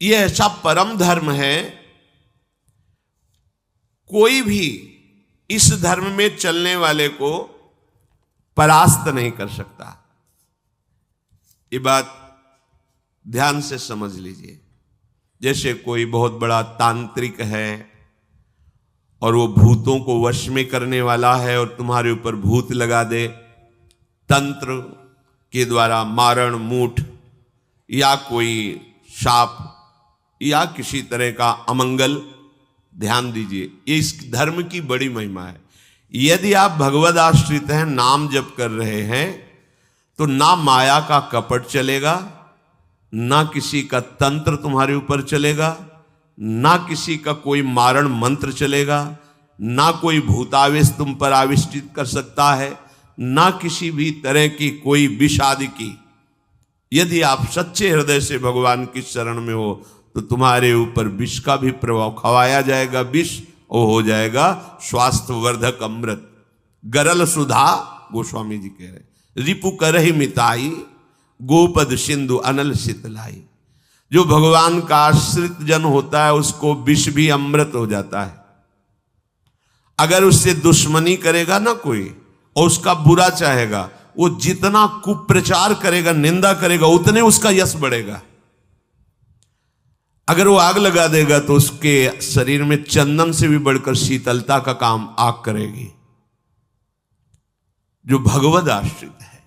ये ऐसा परम धर्म है, कोई भी इस धर्म में चलने वाले को परास्त नहीं कर सकता। ये बात ध्यान से समझ लीजिए। जैसे कोई बहुत बड़ा तांत्रिक है और वो भूतों को वश में करने वाला है और तुम्हारे ऊपर भूत लगा दे, तंत्र के द्वारा मारण मूठ या कोई शाप या किसी तरह का अमंगल, ध्यान दीजिए, ये इस धर्म की बड़ी महिमा है। यदि आप भगवद आश्रित हैं, नाम जप कर रहे हैं, तो ना माया का कपट चलेगा, ना किसी का तंत्र तुम्हारे ऊपर चलेगा, ना किसी का कोई मारण मंत्र चलेगा, ना कोई भूतावेश तुम पर आविष्टित कर सकता है, ना किसी भी तरह की कोई विष आदि की। यदि आप सच्चे हृदय से भगवान की शरण में हो तो तुम्हारे ऊपर विष का भी प्रभाव खवाया जाएगा, विष वो हो जाएगा स्वास्थ्यवर्धक अमृत। गरल सुधा, गोस्वामी जी कह रहे, रिपु करहि मिताई, गोपद सिंधु अनल शीतलाई। जो भगवान का आश्रित जन होता है उसको विष भी अमृत हो जाता है। अगर उससे दुश्मनी करेगा ना कोई और उसका बुरा चाहेगा, वो जितना कुप्रचार करेगा, निंदा करेगा, उतने उसका यश बढ़ेगा। अगर वो आग लगा देगा तो उसके शरीर में चंदन से भी बढ़कर शीतलता का काम आग करेगी। जो भगवद आश्रित है,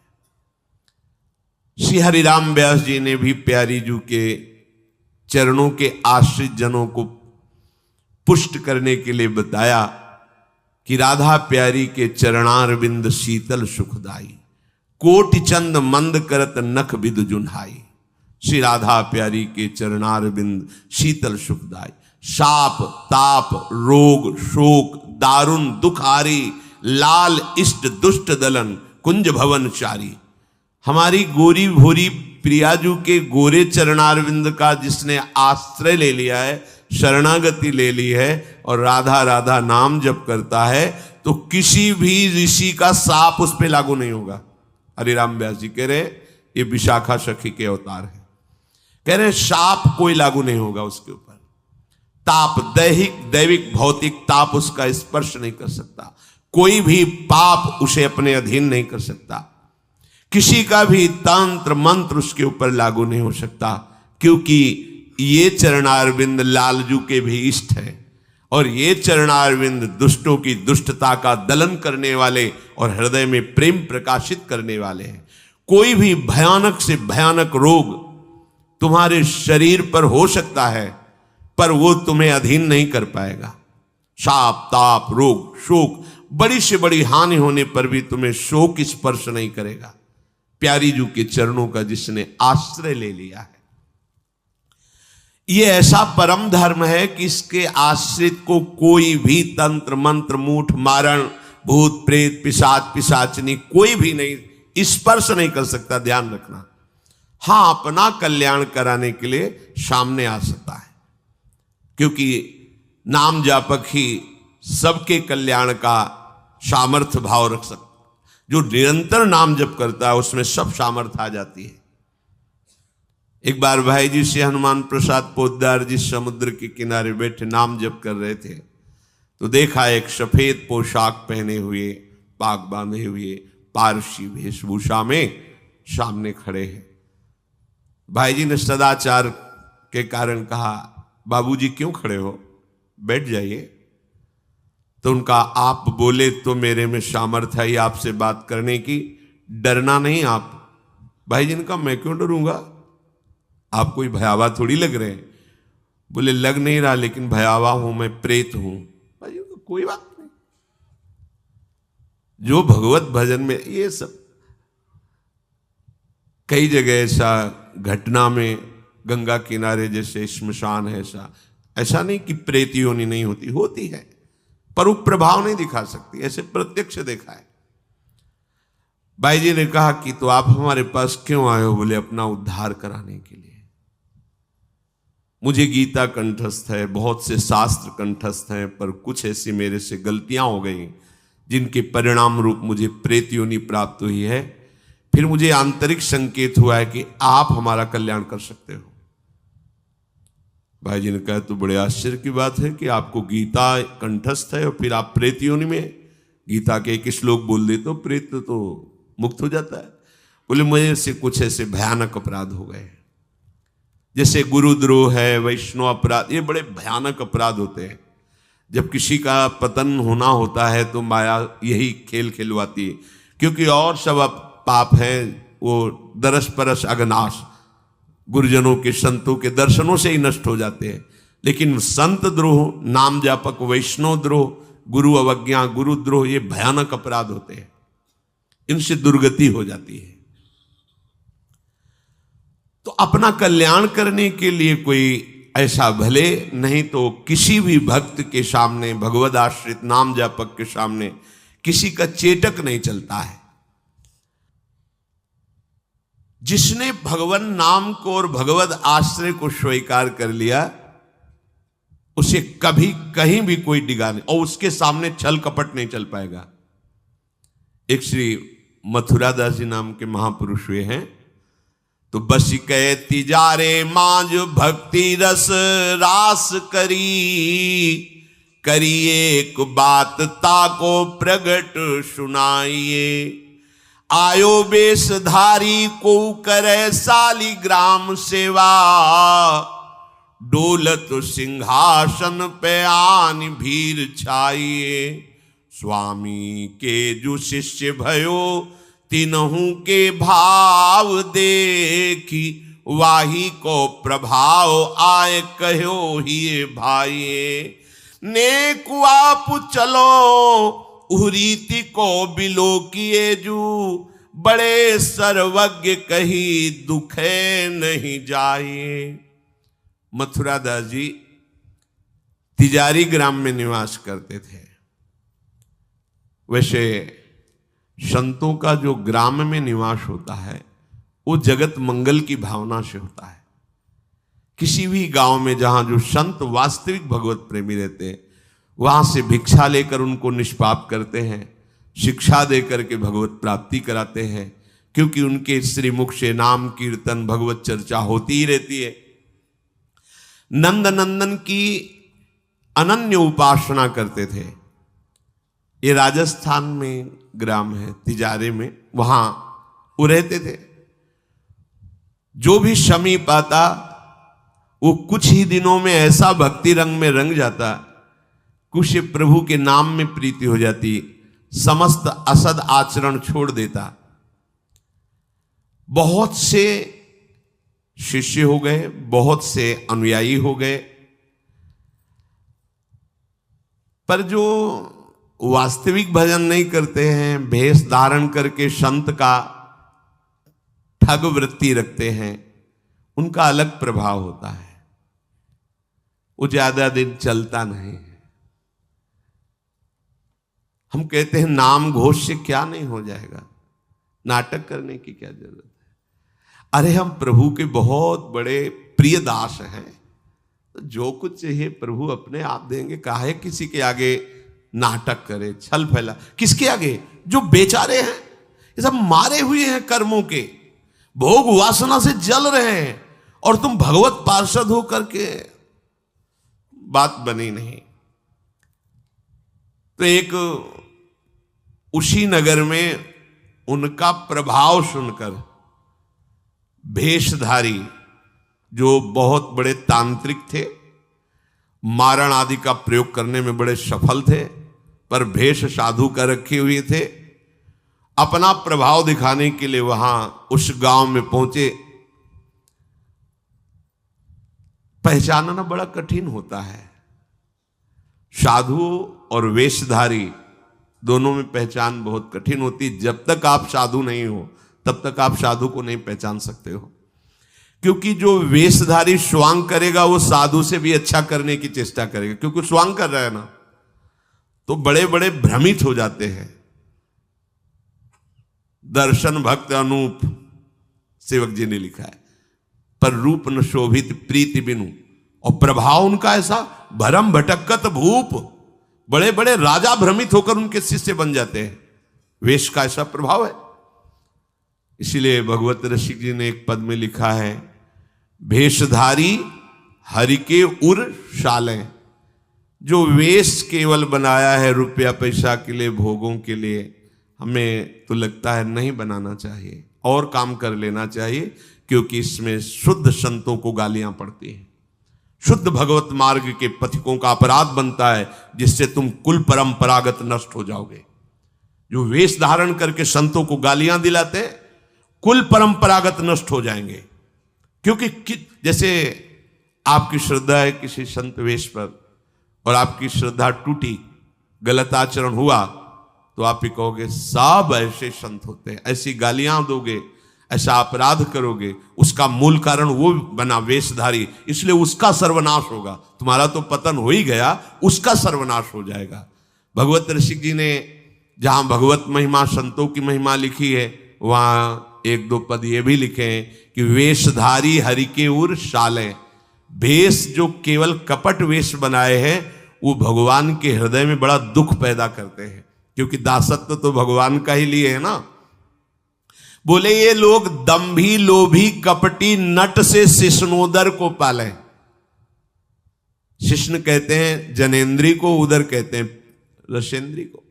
श्री हरिराम व्यास जी ने भी प्यारी जू के चरणों के आश्रित जनों को पुष्ट करने के लिए बताया कि राधा प्यारी के चरणारविंद शीतल सुखदाई, कोटि चंद मंद करत नख बिदु जुन्हाई। श्री राधा प्यारी के चरणारविंद शीतल सुखदाई। शाप ताप रोग शोक दारुण दुखारी, लाल इष्ट दुष्ट दलन कुंज भवन चारी। हमारी गोरी भोरी प्रियाजू के गोरे चरणारविंद का जिसने आश्रय ले लिया है, शरणागति ले ली है और राधा राधा नाम जप करता है, तो किसी भी ऋषि का साप उस पर लागू नहीं होगा। हरिराम व्यास जी कह रहे ये विशाखा सखी के अवतार है, कह रहे शाप कोई लागू नहीं होगा उसके ऊपर। ताप दैहिक दैविक भौतिक ताप उसका स्पर्श नहीं कर सकता। कोई भी पाप उसे अपने अधीन नहीं कर सकता। किसी का भी तंत्र मंत्र उसके ऊपर लागू नहीं हो सकता, क्योंकि ये चरणारविंद लालजू के भी इष्ट है और ये चरणारविंद दुष्टों की दुष्टता का दलन करने वाले और हृदय में प्रेम प्रकाशित करने वाले हैं। कोई भी भयानक से भयानक रोग तुम्हारे शरीर पर हो सकता है, पर वो तुम्हें अधीन नहीं कर पाएगा। शाप ताप रोग शोक, बड़ी से बड़ी हानि होने पर भी तुम्हें शोक स्पर्श नहीं करेगा। प्यारी जू के चरणों का जिसने आश्रय ले लिया है, ये ऐसा परम धर्म है कि इसके आश्रित को कोई भी तंत्र मंत्र मूठ मारण भूत प्रेत पिशाच पिशाचनी कोई भी नहीं स्पर्श नहीं कर सकता। ध्यान रखना। हाँ, अपना कल्याण कराने के लिए सामने आ सकता है, क्योंकि नाम जापक ही सबके कल्याण का सामर्थ्य भाव रख सकता। जो निरंतर नाम जप करता है उसमें सब सामर्थ्य आ जाती है। एक बार भाई जी से हनुमान प्रसाद पोद्दार जी समुद्र के किनारे बैठे नाम जप कर रहे थे, तो देखा एक सफेद पोशाक पहने हुए पाग बांधे हुए पारसी वेशभूषा में सामने खड़े हैं। भाई जी ने सदाचार के कारण कहा, बाबूजी क्यों खड़े हो, बैठ जाइए। तो उनका आप बोले तो मेरे में सामर्थ्य है आपसे बात करने की, डरना नहीं आप। भाई जी ने कहा मैं क्यों डरूंगा, आप कोई भयावह थोड़ी लग रहे हैं। बोले लग नहीं रहा, लेकिन भयावह हूं, मैं प्रेत हूं। भाई जी को कोई बात नहीं। जो भगवत भजन में ये सब कई जगह ऐसा घटना में, गंगा किनारे जैसे श्मशान है, ऐसा नहीं कि प्रेत योनि नहीं होती, होती है, पर वो प्रभाव नहीं दिखा सकती। ऐसे प्रत्यक्ष देखा है। भाई जी ने कहा कि तो आप हमारे पास क्यों आए हो? बोले अपना उद्धार कराने के लिए। मुझे गीता कंठस्थ है, बहुत से शास्त्र कंठस्थ हैं, पर कुछ ऐसी मेरे से गलतियां हो गई जिनके परिणाम रूप मुझे प्रेत योनि प्राप्त हुई है। फिर मुझे आंतरिक संकेत हुआ है कि आप हमारा कल्याण कर सकते हो। भाई जी ने कहा तो बड़े आश्चर्य की बात है कि आपको गीता कंठस्थ है और फिर आप प्रेत योनि में गीता के एक श्लोक बोल दे तो प्रेत तो मुक्त हो जाता है। बोले मुझे से कुछ ऐसे भयानक अपराध हो गए, जैसे गुरुद्रोह है, वैष्णव अपराध, ये बड़े भयानक अपराध होते हैं। जब किसी का पतन होना होता है तो माया यही खेल खिलवाती है, क्योंकि और सब पाप हैं वो दरस परस अगनाश, गुरुजनों के संतों के दर्शनों से ही नष्ट हो जाते हैं। लेकिन संत द्रोह, नाम जापक, वैष्णव द्रोह, गुरु अवज्ञा, गुरुद्रोह, ये भयानक अपराध होते हैं, इनसे दुर्गति हो जाती है। तो अपना कल्याण करने के लिए कोई ऐसा भले नहीं तो किसी भी भक्त के सामने, भगवद आश्रित नाम जापक के सामने किसी का चेटक नहीं चलता है। जिसने भगवान नाम को और भगवद आश्रय को स्वीकार कर लिया उसे कभी कहीं भी कोई डिगा नहीं, और उसके सामने छल कपट नहीं चल पाएगा। एक श्री मथुरादास जी नाम के महापुरुष हुए हैं, तो बस कहे तिजारे मांझ भक्ति रस रास करिए एक बात ताको प्रगट सुनाइए। आयो बेशधारी को करे सालिग्राम सेवा, डोलत सिंहासन पे आन भीर छाइए। स्वामी के जो शिष्य भयो तीनों के भाव देखी, वाही को प्रभाव आए कहो ही भाई। नेक आप चलो उरीति को बिलो किए जू, बड़े सर्वज्ञ कही दुखे नहीं जाए। मथुरादास जी तिजारी ग्राम में निवास करते थे। वैसे संतों का जो ग्राम में निवास होता है वो जगत मंगल की भावना से होता है। किसी भी गांव में जहां जो संत वास्तविक भगवत प्रेमी रहते हैं वहां से भिक्षा लेकर उनको निष्पाप करते हैं, शिक्षा देकर के भगवत प्राप्ति कराते हैं, क्योंकि उनके श्रीमुख से नाम कीर्तन भगवत चर्चा होती ही रहती है। नंद नंदन की अनन्य उपासना करते थे। ये राजस्थान में ग्राम है तिजारे में, वहां वो रहते थे। जो भी समीप आता वो कुछ ही दिनों में ऐसा भक्ति रंग में रंग जाता, कुछ प्रभु के नाम में प्रीति हो जाती, समस्त असद आचरण छोड़ देता। बहुत से शिष्य हो गए, बहुत से अनुयायी हो गए, पर जो वास्तविक भजन नहीं करते हैं, भेष धारण करके संत का ठग वृत्ति रखते हैं, उनका अलग प्रभाव होता है। वो ज्यादा दिन चलता नहीं है। हम कहते हैं नाम घोष से क्या नहीं हो जाएगा, नाटक करने की क्या जरूरत है। अरे हम प्रभु के बहुत बड़े प्रिय दास हैं, तो जो कुछ चाहिए प्रभु अपने आप देंगे। काहे किसी के आगे नाटक करे, छल फैला। किसके आगे? जो बेचारे हैं, ये सब मारे हुए हैं कर्मों के, भोग वासना से जल रहे हैं, और तुम भगवत पार्षद हो करके बात बनी नहीं। तो एक उसी नगर में उनका प्रभाव सुनकर भेषधारी जो बहुत बड़े तांत्रिक थे, मारण आदि का प्रयोग करने में बड़े सफल थे, पर भेष साधु का रखे हुए थे, अपना प्रभाव दिखाने के लिए वहां उस गांव में पहुंचे। पहचानना बड़ा कठिन होता है। साधु और वेशधारी दोनों में पहचान बहुत कठिन होती। जब तक आप साधु नहीं हो तब तक आप साधु को नहीं पहचान सकते हो, क्योंकि जो वेशधारी स्वांग करेगा वो साधु से भी अच्छा करने की चेष्टा करेगा, क्योंकि स्वांग कर रहा है ना, तो बड़े बड़े भ्रमित हो जाते हैं। दर्शन भक्त अनूप सेवक जी ने लिखा है, पर रूप न शोभित प्रीति बिनु, और प्रभाव उनका ऐसा भरम भटकत भूप, बड़े बड़े राजा भ्रमित होकर उनके शिष्य बन जाते हैं। वेश का ऐसा प्रभाव है। इसीलिए भगवत रसिक जी ने एक पद में लिखा है, भेषधारी हरि के उर शाले, जो वेश केवल बनाया है रुपया पैसा के लिए, भोगों के लिए, हमें तो लगता है नहीं बनाना चाहिए और काम कर लेना चाहिए, क्योंकि इसमें शुद्ध संतों को गालियां पड़ती हैं, शुद्ध भगवत मार्ग के पथिकों का अपराध बनता है, जिससे तुम कुल परंपरागत नष्ट हो जाओगे। जो वेश धारण करके संतों को गालियां दिलाते हैं, कुल परंपरागत नष्ट हो जाएंगे। क्योंकि जैसे आपकी श्रद्धा है किसी संत वेश पर और आपकी श्रद्धा टूटी, गलत आचरण हुआ, तो आप ही कहोगे सब ऐसे संत होते हैं, ऐसी गालियां दोगे, ऐसा अपराध करोगे, उसका मूल कारण वो बना वेशधारी, इसलिए उसका सर्वनाश होगा। तुम्हारा तो पतन हो ही गया, उसका सर्वनाश हो जाएगा। भगवत ऋषि जी ने जहां भगवत महिमा, संतों की महिमा लिखी है, वहां एक दो पद ये भी लिखे हैं कि वेशधारी हरि के उर शाले, वेश जो केवल कपट वेश बनाए हैं वो भगवान के हृदय में बड़ा दुख पैदा करते हैं, क्योंकि दासत्व तो भगवान का ही लिए है ना। बोले ये लोग दंभी लोभी कपटी नट से शिष्णोदर को पाले। शिष्ण कहते हैं जनेन्द्री को, उदर कहते हैं रसेंद्री को।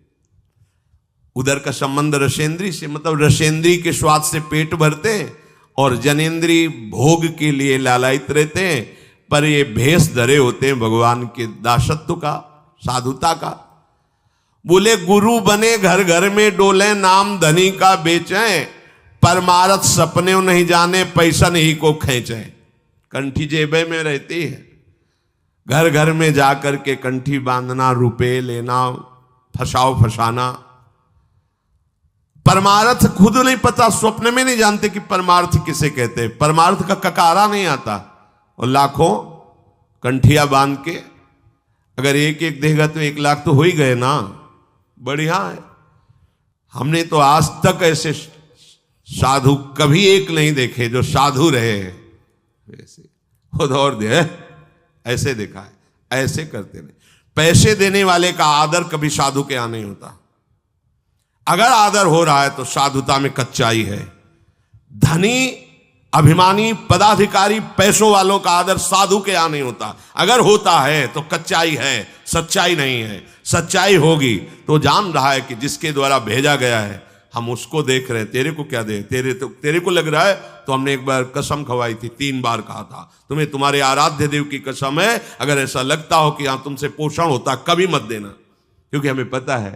उदर का संबंध रसेंद्री से, मतलब रसेंद्री के स्वाद से पेट भरते हैं और जनेन्द्री भोग के लिए लालायित रहते हैं, पर ये भेष धरे होते हैं भगवान के दासत्व का, साधुता का। बोले गुरु बने घर घर में डोले, नाम धनी का बेचें, परमारथ सपने नहीं जाने, पैसा नहीं को खींचे। कंठी जेबे में रहती है, घर घर में जाकर के कंठी बांधना, रुपए लेना, फसाओ फसाना, परमार्थ खुद नहीं पता, स्वप्न में नहीं जानते कि परमार्थ किसे कहते हैं, परमार्थ का ककारा नहीं आता, और लाखों कंठिया बांध के अगर एक एक देगा तो 1 लाख तो हो ही गए ना, बढ़िया है। हमने तो आज तक ऐसे साधु कभी एक नहीं देखे जो साधु रहे वैसे उधौर दे ऐसे देखा है, ऐसे करते नहीं। पैसे देने वाले का आदर कभी साधु के यहां नहीं होता। अगर आदर हो रहा है तो साधुता में कच्चाई है। धनी अभिमानी पदाधिकारी पैसों वालों का आदर साधु के यहां नहीं होता। अगर होता है तो कच्चाई है, सच्चाई नहीं है। सच्चाई होगी तो जान रहा है कि जिसके द्वारा भेजा गया है हम उसको देख रहे हैं, तेरे को क्या दे, तेरे को लग रहा है। तो हमने एक बार कसम खवाई थी, 3 बार कहा था तुम्हें तुम्हारे आराध्य देव की कसम है, अगर ऐसा लगता हो कि यहां तुमसे पोषण होता कभी मत देना, क्योंकि हमें पता है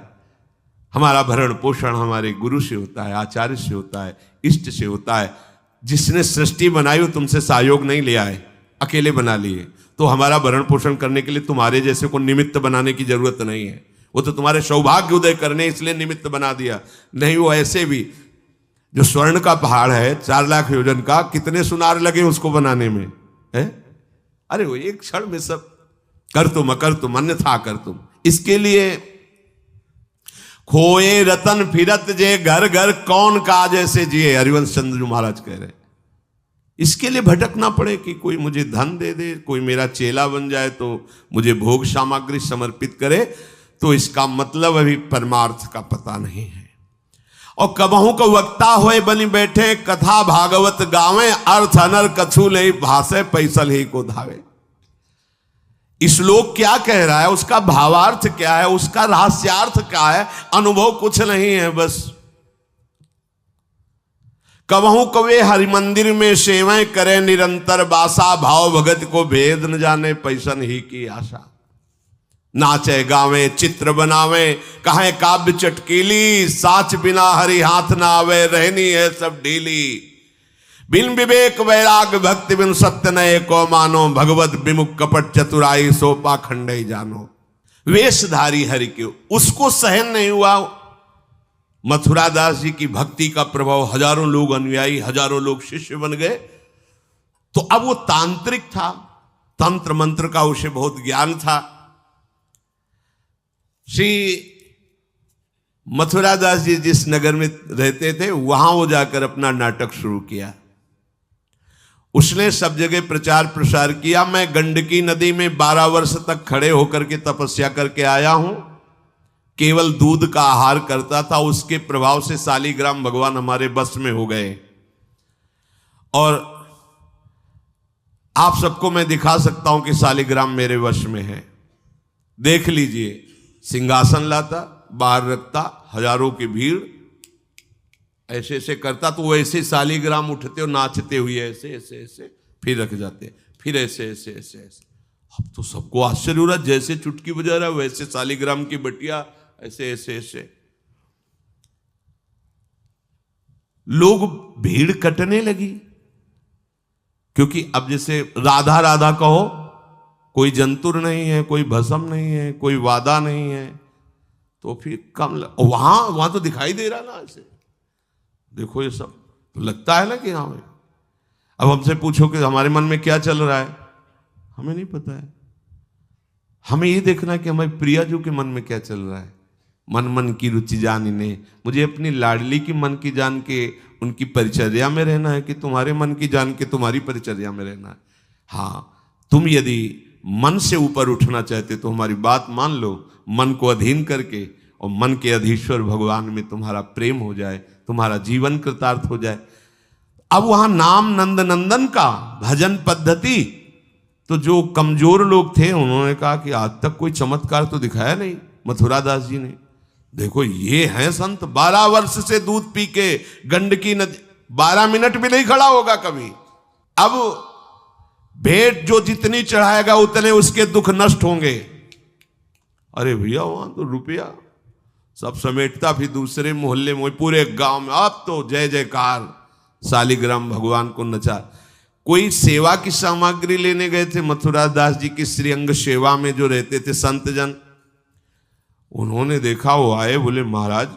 हमारा भरण पोषण हमारे गुरु से होता है, आचार्य से होता है, इष्ट से होता है। जिसने सृष्टि बनाई वो तुमसे सहयोग नहीं लिया है, अकेले बना लिए। तो हमारा भरण पोषण करने के लिए तुम्हारे जैसे को निमित्त बनाने की जरूरत नहीं है। वो तो तुम्हारे सौभाग्य उदय करने इसलिए निमित्त बना दिया। नहीं वो ऐसे भी जो स्वर्ण का पहाड़ है 4 लाख योजन का, कितने सुनार लगे उसको बनाने में है? अरे वो एक क्षण में सब कर तुम अकर तुम अन्यथा कर तुम। इसके लिए खोए रतन फिरत जे घर घर कौन काज ऐसे जिए, हरिवंश चंद्र महाराज कह रहे। इसके लिए भटकना पड़े कि कोई मुझे धन दे दे, कोई मेरा चेला बन जाए तो मुझे भोग सामग्री समर्पित करे, तो इसका मतलब अभी परमार्थ का पता नहीं है। और कबहू को वक्ता होए बनी बैठे, कथा भागवत गावे, अर्थ अनर कछु ले भाषे, पैसल ही को धावे। श्लोक क्या कह रहा है, उसका भावार्थ क्या है, उसका रहस्यार्थ क्या है, अनुभव कुछ नहीं है। बस कबहू कवे हरि मंदिर में सेवाएं करे निरंतर बासा, भाव भगत को भेद न जाने पैसन ही की आशा। नाचे गावे चित्र बनावे कहे काव्य चटकीली, साच बिना हरि हाथ ना आवे, रहनी है सब ढीली। बिन विवेक वैराग भक्ति बिन सत्य नये को मानो, भगवत विमुख कपट चतुराई सो पाखंड ही जानो। वेशधारी हरि के उसको सहन नहीं हुआ। मथुरा दास जी की भक्ति का प्रभाव, हजारों लोग अनुयायी, हजारों लोग शिष्य बन गए। तो अब वो तांत्रिक था, तंत्र मंत्र का उसे बहुत ज्ञान था। श्री मथुरा दास जी जिस नगर में रहते थे वहां वो जाकर अपना नाटक शुरू किया। उसने सब जगह प्रचार प्रसार किया। मैं गंडकी नदी में 12 वर्ष तक खड़े होकर के तपस्या करके आया हूं, केवल दूध का आहार करता था। उसके प्रभाव से शालिग्राम भगवान हमारे बस में हो गए। और आप सबको मैं दिखा सकता हूं कि शालिग्राम मेरे वश में है। देख लीजिए, सिंहासन लाता, बाहर रखता, हजारों की भीड़, ऐसे ऐसे करता तो वो ऐसे शालिग्राम उठते और नाचते हुए ऐसे ऐसे ऐसे फिर रख जाते, फिर ऐसे ऐसे ऐसे ऐसे। अब तो सबको आश्चर्य हो रहा, जैसे चुटकी बजा रहा वैसे शालिग्राम की बटिया ऐसे ऐसे ऐसे। लोग, भीड़ कटने लगी, क्योंकि अब जैसे राधा राधा कहो, कोई जंतुर नहीं है, कोई भस्म नहीं है, कोई वादा नहीं है, तो फिर वहां तो दिखाई दे रहा ना ऐसे। देखो ये सब तो लगता है ना कि हाँ भाई। अब हमसे पूछो कि हमारे मन में क्या चल रहा है, हमें नहीं पता है। हमें ये देखना है कि हमारे प्रियाजू के मन में क्या चल रहा है। मन मन की रुचि जानिने, मुझे अपनी लाडली की मन की जान के उनकी परिचर्या में रहना है कि तुम्हारे मन की जान के तुम्हारी परिचर्या में रहना है। हाँ, तुम यदि मन से ऊपर उठना चाहते तो हमारी बात मान लो, मन को अधीन करके, और मन के अधीश्वर भगवान में तुम्हारा प्रेम हो जाए, तुम्हारा जीवन कृतार्थ हो जाए। अब वहां नाम नंद नंदन का भजन पद्धति, तो जो कमजोर लोग थे उन्होंने कहा कि आज तक कोई चमत्कार तो दिखाया नहीं मथुरा दास जी ने। देखो ये हैं संत, 12 वर्ष से दूध पी के गंडकी नदी, 12 मिनट भी नहीं खड़ा होगा कभी। अब भेंट जो जितनी चढ़ाएगा उतने उसके दुख नष्ट होंगे। अरे भैया वहां तो रुपया सब समेटता, फिर दूसरे मोहल्ले में, पूरे गांव में अब तो जय जयकार, शालिग्राम भगवान को नचा। कोई सेवा की सामग्री लेने गए थे मथुरा दास जी की श्रीअंग सेवा में जो रहते थे संत जन, उन्होंने देखा, वो आए, बोले महाराज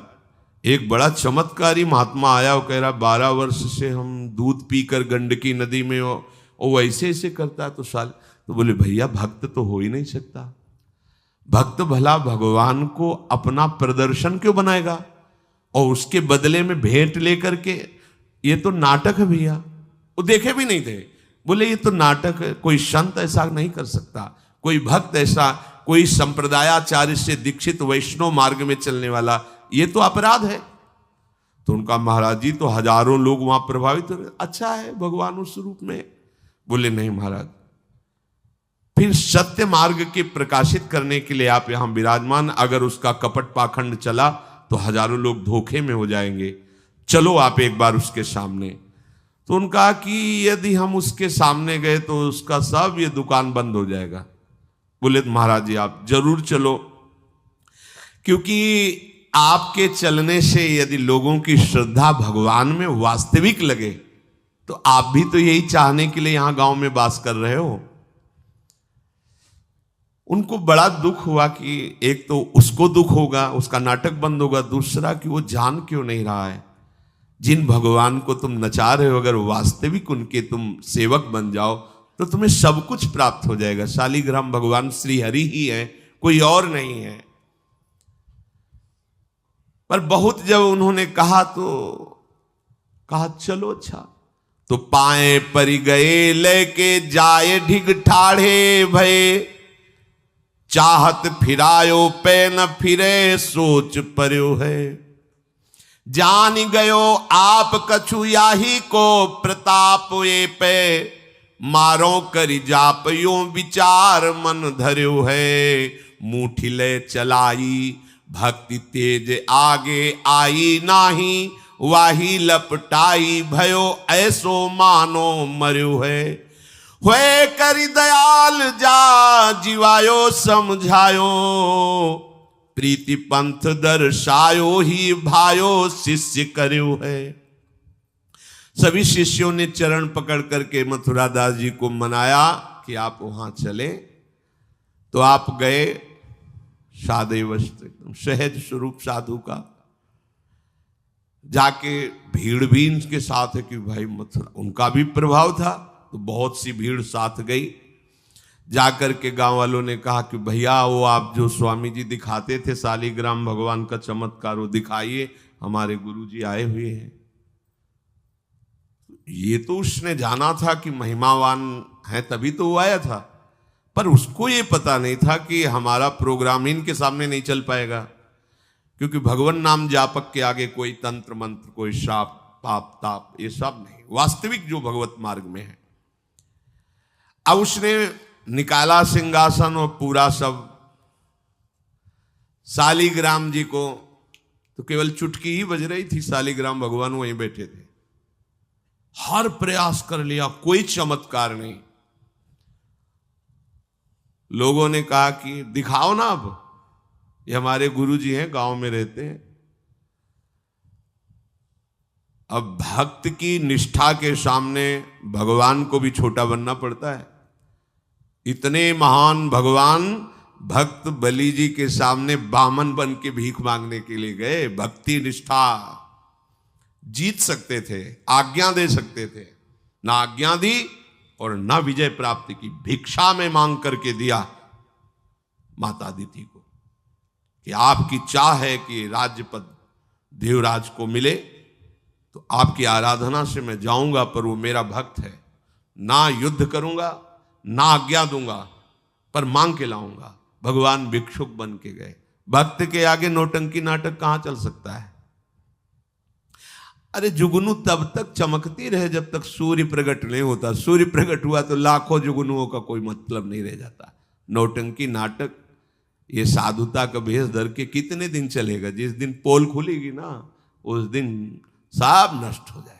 एक बड़ा चमत्कारी महात्मा आया, वो कह रहा 12 वर्ष से हम दूध पीकर गंडकी नदी में, वो ऐसे ऐसे करता है। तो बोले भैया भक्त तो हो ही नहीं सकता, भक्त भला भगवान को अपना प्रदर्शन क्यों बनाएगा और उसके बदले में भेंट लेकर के, ये तो नाटक है भैया। वो देखे भी नहीं थे, बोले ये तो नाटक है, कोई संत ऐसा नहीं कर सकता, कोई भक्त ऐसा, कोई संप्रदायाचार्य से दीक्षित वैष्णव मार्ग में चलने वाला, ये तो अपराध है। तो उनका महाराज जी तो हजारों लोग वहां प्रभावित हो रहे, अच्छा है भगवान उस रूप में। बोले नहीं महाराज, फिर सत्य मार्ग के प्रकाशित करने के लिए आप यहां विराजमान, अगर उसका कपट पाखंड चला तो हजारों लोग धोखे में हो जाएंगे, चलो आप एक बार उसके सामने। तो उनका कि यदि हम उसके सामने गए तो उसका सब ये दुकान बंद हो जाएगा। बोले महाराज जी आप जरूर चलो, क्योंकि आपके चलने से यदि लोगों की श्रद्धा भगवान में वास्तविक लगे तो आप भी तो यही चाहने के लिए यहां गांव में वास कर रहे हो। उनको बड़ा दुख हुआ कि एक तो उसको दुख होगा, उसका नाटक बंद होगा, दूसरा कि वो जान क्यों नहीं रहा है जिन भगवान को तुम नचा रहे हो, अगर वास्तविक उनके तुम सेवक बन जाओ तो तुम्हें सब कुछ प्राप्त हो जाएगा। शालिग्राम भगवान श्री हरि ही है, कोई और नहीं है। पर बहुत जब उन्होंने कहा तो कहा चलो अच्छा, तो पाए परि गए लेके जाए ढिग ठाढ़े भये, चाहत फिरायो पे न फिरे सोच पर्यो है, जान गयो आप कछु याही को प्रताप ये पे, मारो करि जाप यो विचार मन धर्यो है, मुठी ले चलाई भक्ति तेज आगे आई नाही, वाही लपटाई भयो ऐसो मानो मर्यो है, हुए करि दयाल जा जीवायो समझायो, प्रीति पंथ दर्शायो ही भायो शिष्य कर्यो है। सभी शिष्यों ने चरण पकड़ करके मथुरा दास जी को मनाया कि आप वहां चले। तो आप गए, सादे वस्त्र एकदम सहज स्वरूप साधु का, जाके भीड़ भी इनके साथ है कि भाई मथुरा, उनका भी प्रभाव था तो बहुत सी भीड़ साथ गई। जाकर के गांव वालों ने कहा कि भैया वो आप जो स्वामी जी दिखाते थे शालिग्राम भगवान का चमत्कार वो दिखाइए, हमारे गुरुजी आए हुए हैं। ये तो उसने जाना था कि महिमावान है तभी तो वो आया था, पर उसको ये पता नहीं था कि हमारा प्रोग्राम इनके सामने नहीं चल पाएगा, क्योंकि भगवान नाम जापक के आगे कोई तंत्र मंत्र, कोई श्राप पाप ताप ये सब नहीं, वास्तविक जो भगवत मार्ग में है। अब उसने निकाला सिंहासन और पूरा सब, शालिग्राम जी को तो केवल चुटकी ही बज रही थी, शालिग्राम भगवान वहीं बैठे थे। हर प्रयास कर लिया, कोई चमत्कार नहीं। लोगों ने कहा कि दिखाओ ना, अब ये हमारे गुरुजी हैं, गांव में रहते हैं। अब भक्त की निष्ठा के सामने भगवान को भी छोटा बनना पड़ता है। इतने महान भगवान भक्त बलि जी के सामने बामन बन के भीख मांगने के लिए गए। भक्ति निष्ठा जीत सकते थे, आज्ञा दे सकते थे, ना आज्ञा दी और ना विजय प्राप्ति की। भिक्षा में मांग करके दिया माता अदिति को कि आपकी चाह है कि राज्य पद देवराज को मिले, तो आपकी आराधना से मैं जाऊंगा, पर वो मेरा भक्त है, ना युद्ध करूंगा ना आज्ञा दूंगा, पर मांग के लाऊंगा। भगवान भिक्षुक बन के गए। भक्त के आगे नौटंकी नाटक कहां चल सकता है? अरे जुगनू तब तक चमकती रहे जब तक सूर्य प्रकट नहीं होता। सूर्य प्रकट हुआ तो लाखों जुगनुओं का कोई मतलब नहीं रह जाता। नौटंकी नाटक, ये साधुता का भेष धर के कितने दिन चलेगा? जिस दिन पोल खुलेगी ना, उस दिन सब नष्ट हो जाएगा,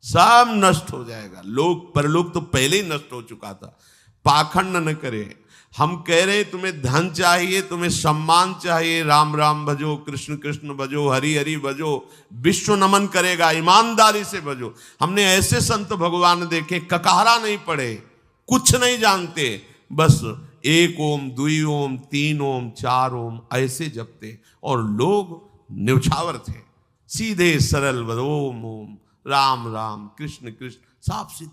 सब नष्ट हो जाएगा। लोग परलोक तो पहले ही नष्ट हो चुका था। पाखंड न करे। हम कह रहे तुम्हें धन चाहिए, तुम्हें सम्मान चाहिए, राम राम भजो, कृष्ण कृष्ण भजो, हरि हरि भजो, विश्व नमन करेगा, ईमानदारी से भजो। हमने ऐसे संत भगवान देखे, ककहरा नहीं पड़े, कुछ नहीं जानते, बस एक ओम, दुई ओम, तीन ओम, चार ओम ऐसे जपते, और लोग न्यौछावर थे, सीधे सरल ओम ओम, राम राम, कृष्ण कृष्ण, साफ सिद्ध।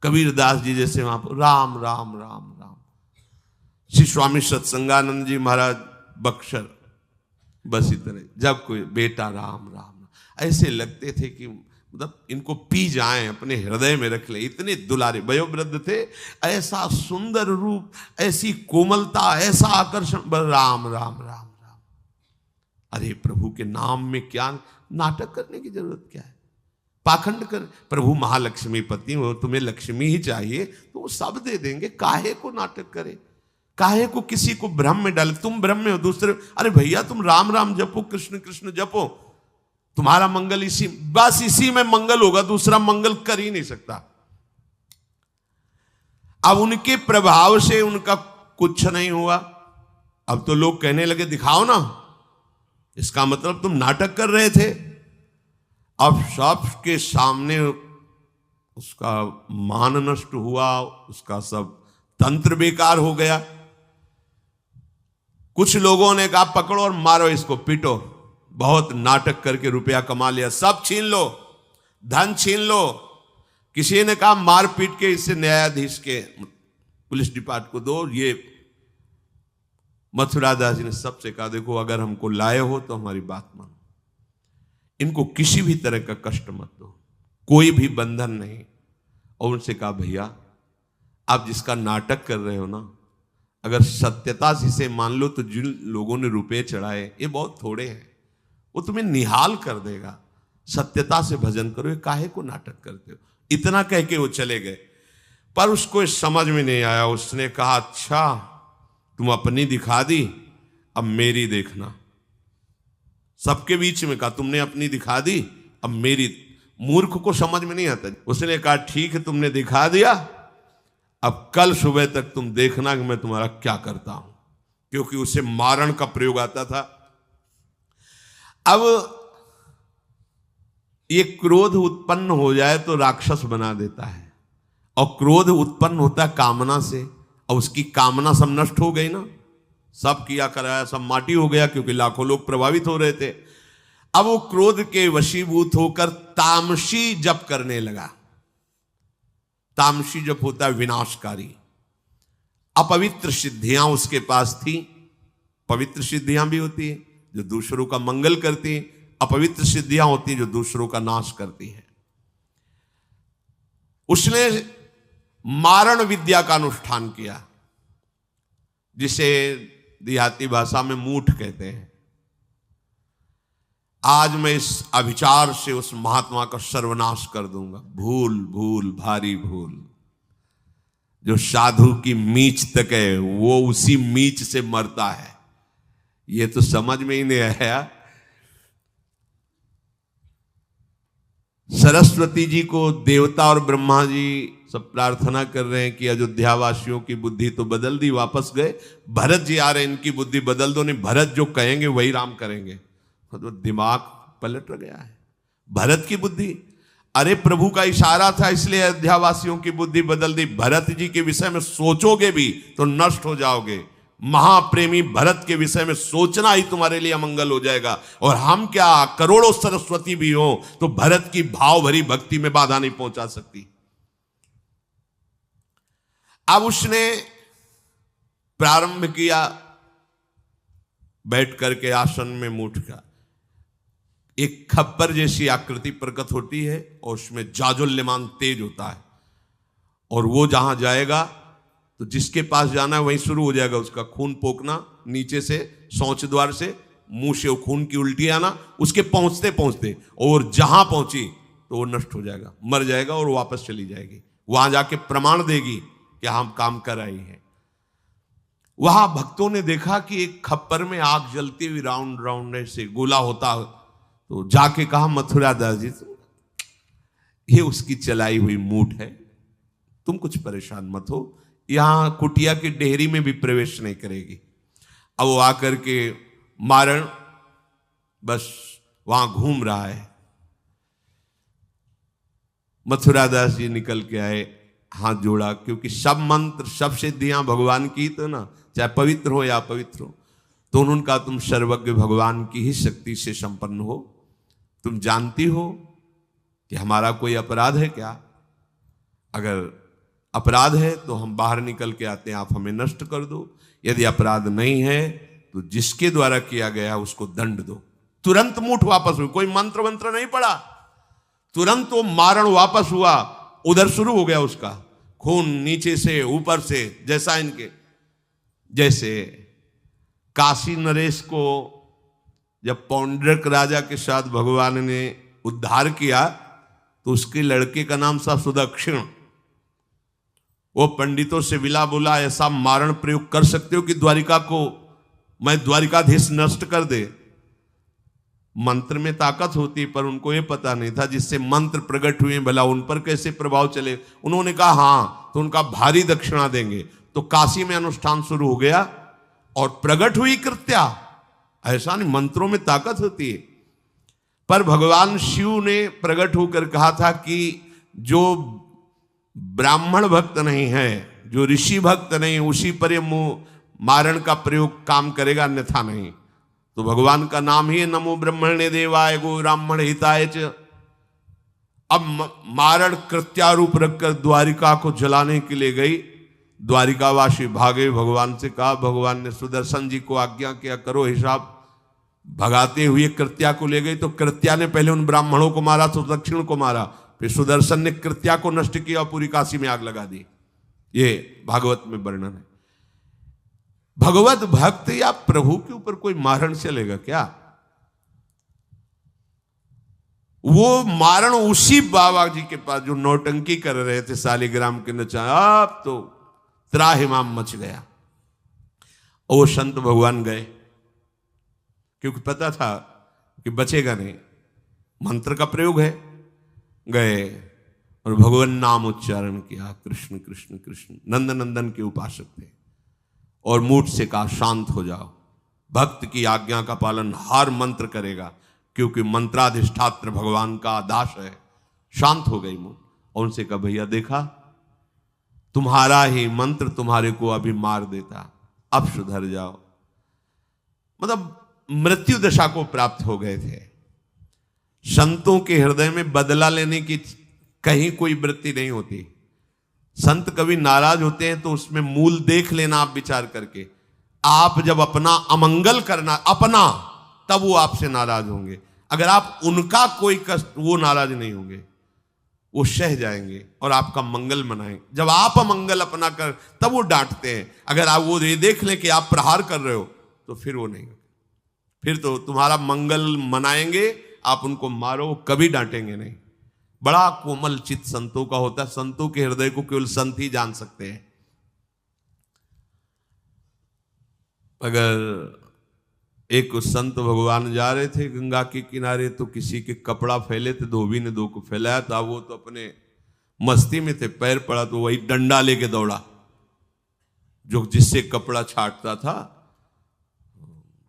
कबीरदास जी जैसे वहां पर राम राम राम राम। श्री स्वामी सत्संगानंद जी महाराज बक्सर, बस इतने। जब कोई बेटा राम राम, ऐसे लगते थे कि मतलब इनको पी जाएं, अपने हृदय में रख ले। इतने दुलारे वयोवृद्ध थे, ऐसा सुंदर रूप, ऐसी कोमलता, ऐसा आकर्षण, राम राम राम राम। अरे प्रभु के नाम में क्या नाटक करने की जरूरत क्या है? पाखंड कर। प्रभु महालक्ष्मीपति हो, तुम्हें लक्ष्मी ही चाहिए तो वो सब दे देंगे। काहे को नाटक करे? काहे को किसी को भ्रम में डाले? तुम भ्रम में हो, दूसरे, अरे भैया तुम राम राम जपो, कृष्ण कृष्ण जपो, तुम्हारा मंगल इसी, बस इसी में मंगल होगा, दूसरा मंगल कर ही नहीं सकता। अब उनके प्रभाव से उनका कुछ नहीं हुआ। अब तो लोग कहने लगे दिखाओ ना, इसका मतलब तुम नाटक कर रहे थे। अब सबके सामने उसका मान नष्ट हुआ, उसका सब तंत्र बेकार हो गया। कुछ लोगों ने कहा पकड़ो और मारो इसको, पीटो, बहुत नाटक करके रुपया कमा लिया, सब छीन लो, धन छीन लो। किसी ने कहा मार पीट के इसे न्यायाधीश के, पुलिस डिपार्टमेंट को दो। ये मथुरा दास जी ने सबसे कहा देखो अगर हमको लाए हो तो हमारी बात मानो, इनको किसी भी तरह का कष्ट मत दो, कोई भी बंधन नहीं। और उनसे कहा भैया आप जिसका नाटक कर रहे हो ना, अगर सत्यता से इसे मान लो तो जिन लोगों ने रुपए चढ़ाए ये बहुत थोड़े हैं, वो तुम्हें निहाल कर देगा। सत्यता से भजन करो, ये काहे को नाटक करते हो? इतना कह के वो चले गए। पर उसको समझ में नहीं आया। उसने कहा अच्छा तुम अपनी दिखा दी, अब मेरी देखना। सबके बीच में कहा तुमने अपनी दिखा दी, अब मेरी। मूर्ख को समझ में नहीं आता। उसने कहा ठीक है तुमने दिखा दिया, अब कल सुबह तक तुम देखना कि मैं तुम्हारा क्या करता हूं। क्योंकि उसे मारण का प्रयोग आता था। अब ये क्रोध उत्पन्न हो जाए तो राक्षस बना देता है, और क्रोध उत्पन्न होता है कामना से, और उसकी कामना सब नष्ट हो गई ना, सब किया कराया सब माटी हो गया, क्योंकि लाखों लोग प्रभावित हो रहे थे। अब वो क्रोध के वशीभूत होकर तामसी जप करने लगा। तामसी जप होता है विनाशकारी। अपवित्र सिद्धियां उसके पास थी। पवित्र सिद्धियां भी होती है जो दूसरों का मंगल करती हैं, अपवित्र सिद्धियां होती हैं जो दूसरों का नाश करती हैं। उसने मारण विद्या का अनुष्ठान किया, जिसे देहाती भाषा में मूठ कहते हैं। आज मैं इस अभिचार से उस महात्मा का सर्वनाश कर दूंगा। भूल भूल भारी भूल। जो साधु की मीच तक है वो उसी मीच से मरता है। ये तो समझ में ही नहीं आया। सरस्वती जी को देवता और ब्रह्मा जी सब प्रार्थना कर रहे हैं कि अयोध्या वासियों की बुद्धि तो बदल दी, वापस गए। भरत जी आ रहे हैं, इनकी बुद्धि बदल दो, नहीं भरत जो कहेंगे वही राम करेंगे। तो दिमाग पलट गया है भरत की बुद्धि। अरे प्रभु का इशारा था इसलिए अयोध्या वासियों की बुद्धि बदल दी। भरत जी के विषय में सोचोगे भी तो नष्ट हो जाओगे। महाप्रेमी भरत के विषय में सोचना ही तुम्हारे लिए अमंगल हो जाएगा। और हम क्या, करोड़ों सरस्वती भी हो तो भरत की भाव भरी भक्ति में बाधा नहीं पहुंचा सकती। अब उसने प्रारंभ किया बैठ करके आसन में मूठ का, एक खप्पर जैसी आकृति प्रकट होती है और उसमें जाजुल्यमान तेज होता है। और वो जहां जाएगा तो जिसके पास जाना है वहीं शुरू हो जाएगा उसका खून पोकना, नीचे से शौच द्वार से मुंह से वो खून की उल्टी आना, उसके पहुंचते पहुंचते और जहां पहुंची तो वो नष्ट हो जाएगा, मर जाएगा और वापस चली जाएगी। वहां जाके प्रमाण देगी कि हम काम कर रही हैं। वहां भक्तों ने देखा कि एक खप्पर में आग जलती हुई राउंड राउंड से गोला होता, तो जाके कहा मथुरा दास जी ये उसकी चलाई हुई मूठ है, तुम कुछ परेशान मत हो, यहां कुटिया की डेहरी में भी प्रवेश नहीं करेगी। अब वो आकर के मारण बस वहां घूम रहा है। मथुरा दास जी निकल के आए, हाथ जोड़ा, क्योंकि सब मंत्र सब सिद्धियां भगवान की, तो ना चाहे पवित्र हो या अपवित्र हो, तो उन्होंने कहा तुम सर्वज्ञ भगवान की ही शक्ति से संपन्न हो, तुम जानती हो कि हमारा कोई अपराध है क्या? अगर अपराध है तो हम बाहर निकल के आते हैं, आप हमें नष्ट कर दो। यदि अपराध नहीं है तो जिसके द्वारा किया गया उसको दंड दो। तुरंत मूठ वापस हुई, कोई मंत्र मंत्र नहीं पड़ा, तुरंत वो मारण वापस हुआ। उधर शुरू हो गया उसका खून, नीचे से ऊपर से, जैसा इनके जैसे काशी नरेश को जब पौंड्रक राजा के साथ भगवान ने उद्धार किया तो उसके लड़के का नाम था सुदक्षिण। वो पंडितों से विला बोला ऐसा मारण प्रयोग कर सकते हो कि द्वारिका को मैं द्वारिकाधीश नष्ट कर दे। मंत्र में ताकत होती पर उनको ये पता नहीं था जिससे मंत्र प्रकट हुए भला उन पर कैसे प्रभाव चले। उन्होंने कहा हाँ, तो उनका भारी दक्षिणा देंगे। तो काशी में अनुष्ठान शुरू हो गया और प्रकट हुई कृत्या। ऐसा नहीं, मंत्रों में ताकत होती है। पर भगवान शिव ने प्रकट होकर कहा था कि जो ब्राह्मण भक्त नहीं है, जो ऋषि भक्त नहीं, उसी पर ये मारण का प्रयोग काम करेगा, अन्यथा नहीं। तो भगवान का नाम ही नमो ब्रह्मणे देवाय गो ब्राह्मण हिताय च। अब मारण कृत्यारूप रखकर द्वारिका को जलाने के लिए गई। द्वारिकावासी भागे, भगवान से कहा, भगवान ने सुदर्शन जी को आज्ञा किया करो हिसाब। भगाते हुए कृत्या को ले गई तो कृत्या ने पहले उन ब्राह्मणों को मारा, तो दक्षिण को मारा, फिर सुदर्शन ने कृत्या को नष्ट किया और पूरी काशी में आग लगा दी। ये भागवत में वर्णन है। भगवत भक्त या प्रभु के ऊपर कोई मारण चलेगा क्या? वो मारण उसी बाबा जी के पास जो नौटंकी कर रहे थे शालिग्राम के नचा, अब तो त्राहिमाम मच गया। और वो संत भगवान गए, क्योंकि पता था कि बचेगा नहीं, मंत्र का प्रयोग है। गए और भगवान नाम उच्चारण किया, कृष्ण कृष्ण कृष्ण। नंद नंदन के उपासक थे और मूठ से कहा शांत हो जाओ। भक्त की आज्ञा का पालन हर मंत्र करेगा, क्योंकि मंत्राधिष्ठात्र भगवान का आदेश है। शांत हो गई मूठ और उनसे कहा भैया देखा, तुम्हारा ही मंत्र तुम्हारे को अभी मार देता, अब सुधर जाओ। मतलब मृत्यु दशा को प्राप्त हो गए थे। संतों के हृदय में बदला लेने की कहीं कोई वृत्ति नहीं होती। संत कभी नाराज होते हैं तो उसमें मूल देख लेना आप विचार करके। आप जब अपना अमंगल करना अपना, तब वो आपसे नाराज होंगे। अगर आप उनका कोई कष्ट, वो नाराज नहीं होंगे, वो सह जाएंगे और आपका मंगल मनाएंगे। जब आप अमंगल अपना कर, तब वो डांटते हैं। अगर आप वो ये देख लें कि आप प्रहार कर रहे हो तो फिर वो नहीं, फिर तो तुम्हारा मंगल मनाएंगे, आप उनको मारो, कभी डांटेंगे नहीं। बड़ा कोमल चित्त संतों का होता है। संतों के हृदय को केवल संत ही जान सकते हैं। अगर एक संत भगवान जा रहे थे गंगा के किनारे, तो किसी के कपड़ा फैले थे, धोबी ने दो को फैलाया था, वो तो अपने मस्ती में थे, पैर पड़ा तो वही डंडा लेके दौड़ा जो जिससे कपड़ा छाटता था।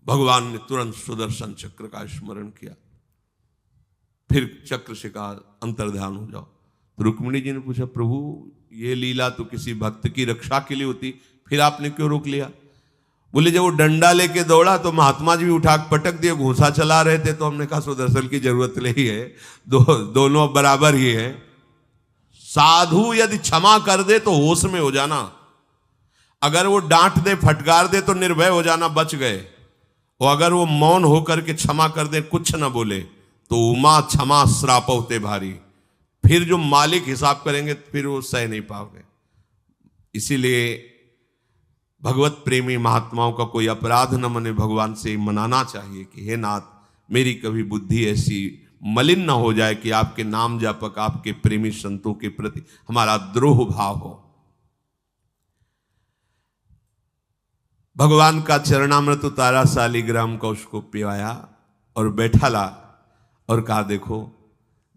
भगवान ने तुरंत सुदर्शन चक्र का स्मरण किया, फिर चक्र से कहा अंतर्ध्यान हो जाओ। तो रुक्मिणी जी ने पूछा, प्रभु ये लीला तो किसी भक्त की रक्षा के लिए होती, फिर आपने क्यों रोक लिया? बोले जब वो डंडा लेके दौड़ा तो महात्मा जी भी उठा पटक दिए, घूंसा चला रहे थे, तो हमने कहा सुदर्शन की जरूरत नहीं है, दोनों बराबर ही है। साधु यदि क्षमा कर दे तो होश में हो जाना, अगर वो डांट दे फटकार दे तो निर्भय हो जाना, बच गए। और अगर वो मौन होकर के क्षमा कर दे, कुछ ना बोले, तो उमा क्षमा श्राप होते भारी, फिर जो मालिक हिसाब करेंगे फिर वो सह नहीं पाओगे। इसीलिए भगवत प्रेमी महात्माओं का कोई अपराध न मने, भगवान से मनाना चाहिए कि हे नाथ, मेरी कभी बुद्धि ऐसी मलिन न हो जाए कि आपके नाम जापक, आपके प्रेमी संतों के प्रति हमारा द्रोह भाव हो। भगवान का चरणामृत उतारा, शालिग्राम का उसको पिवाया और बैठा ला और कहा, देखो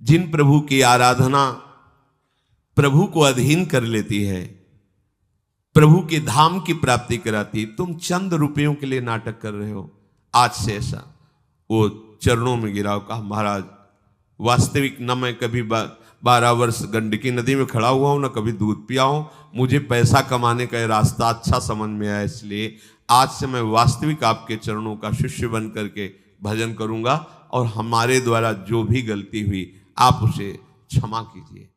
जिन प्रभु की आराधना प्रभु को अधीन कर लेती है, प्रभु के धाम की प्राप्ति कराती, तुम चंद रुपयों के लिए नाटक कर रहे हो। आज से ऐसा वो चरणों में गिरा, कहा महाराज वास्तविक न मैं कभी 12 वर्ष गंडकी नदी में खड़ा हुआ हूं, न कभी दूध पिया हूं, मुझे पैसा कमाने का रास्ता अच्छा समझ में आया, इसलिए आज से मैं वास्तविक आपके चरणों का शिष्य बन करके भजन करूंगा, और हमारे द्वारा जो भी गलती हुई आप उसे क्षमा कीजिए।